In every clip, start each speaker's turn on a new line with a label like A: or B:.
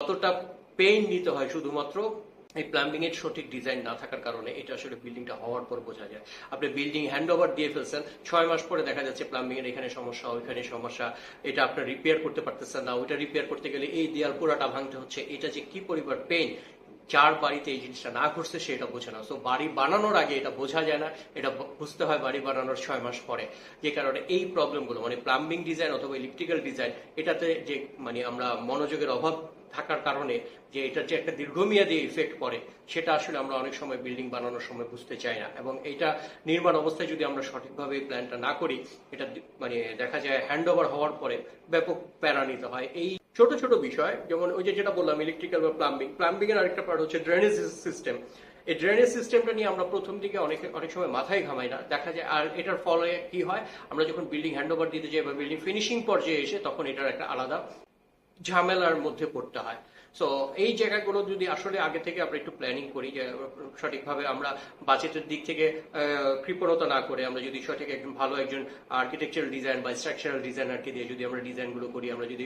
A: যতটা পেইন নিতে হয় শুধুমাত্র এই প্লাম্বিং এর সঠিক ডিজাইন না থাকার কারণে, এটা আসলে বিল্ডিংটা হওয়ার পর বোঝা যায়। আপনি বিল্ডিং হ্যান্ড ওভার দিয়ে ফেলছেন, 6 মাস পরে দেখা যাচ্ছে প্লাম্বিং এর এখানে সমস্যা, ওইখানে সমস্যা, এটা আপনার রিপেয়ার করতে পারতেছেন না, ওইটা রিপেয়ার করতে গেলে এই দেয়াল পুরাটা ভাঙতে হচ্ছে। এটা যে কি পরিমাণ পেইন, যার বাড়িতে এই জিনিসটা না ঘটছে সে এটা বোঝে না। তো বাড়ি বানানোর আগে এটা বোঝা যায় না, এটা বুঝতে হয় বাড়ি বানানোর 6 মাস পরে। যে কারণে এই প্রবলেমগুলো, মানে প্লাম্বিং ডিজাইন অথবা ইলেকট্রিক্যাল ডিজাইন, এটাতে যে মানে আমরা মনোযোগের অভাব থাকার কারণে যে এটার যে একটা দীর্ঘমেয়াদী ইফেক্ট পড়ে, সেটা আসলে আমরা অনেক সময় বিল্ডিং বানানোর সময় বুঝতে চাই না। এবং এটা নির্মাণ অবস্থায় যদি আমরা সঠিকভাবে প্ল্যানটা না করি, এটা মানে দেখা যায় হ্যান্ড ওভার হওয়ার পরে ব্যাপক প্যারা নিতে হয়। এই ছোট ছোট বিষয়, যেমন ওই যে যেটা বললাম ইলেকট্রিক্যাল বা প্লাম্বিং এর আরেকটা পার্ট হচ্ছে ড্রেনেজ সিস্টেম। এই ড্রেনেজ সিস্টেমটা নিয়ে আমরা প্রথম দিকে অনেক সময় মাথায় ঘামাই না, দেখা যায়। আর এটার ফলে কি হয়, আমরা যখন বিল্ডিং হ্যান্ড ওভার দিতে যাই বা বিল্ডিং ফিনিশিং পর্যায়ে এসে, তখন এটার একটা আলাদা ঝামেলার মধ্যে পড়তে হয়। সো এই জায়গাগুলো যদি আসলে আগে থেকে আমরা একটু প্ল্যানিং করি, যে সঠিকভাবে আমরা বাজেটের দিক থেকে কৃপণতা না করে, আমরা যদি সঠিক একজন ভালো একজন আর্কিটেকচারাল ডিজাইন বা স্ট্রাকচারাল ডিজাইনারকে দিয়ে যদি আমরা ডিজাইনগুলো করি, আমরা যদি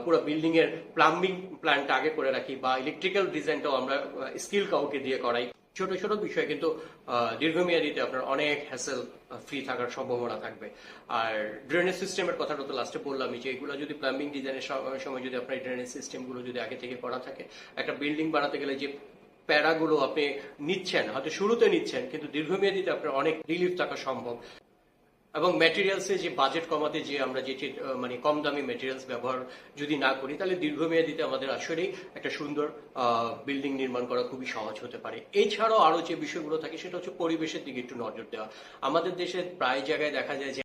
A: পুরো বিল্ডিং এর প্লাম্বিং প্ল্যানটা আগে করে রাখি, বা ইলেকট্রিক্যাল ডিজাইনটাও আমরা স্কিল কাউকে দিয়ে করাই, ছোট ছোট বিষয় কিন্তু দীর্ঘমেয়াদীতে আপনার অনেক হ্যাসেল ফ্রি থাকার সম্ভাবনা থাকবে। আর ড্রেনেজ সিস্টেমের কথাটা তো লাস্টে বললামই, যে এগুলো যদি প্লাম্বিং ডিজাইনের সময় যদি আপনার ড্রেনেজ সিস্টেমগুলো যদি আগে থেকে করা থাকে, একটা বিল্ডিং বানাতে গেলে যে প্যারাগুলো আপনি নিচ্ছেন, হয়তো শুরুতে নিচ্ছেন, কিন্তু দীর্ঘমেয়াদীতে আপনার অনেক রিলিফ থাকা সম্ভব। এবং ম্যাটেরিয়ালসে যে বাজেট কমাতে, যে আমরা যে মানে কম দামি ম্যাটেরিয়ালস ব্যবহার যদি না করি, তাহলে দীর্ঘমেয়াদীতে আমাদের আসলেই একটা সুন্দর বিল্ডিং নির্মাণ করা খুবই সহজ হতে পারে। এছাড়াও আরো যে বিষয়গুলো থাকে, সেটা হচ্ছে পরিবেশের দিকে একটু নজর দেওয়া। আমাদের দেশে প্রায় জায়গায় দেখা যায় যে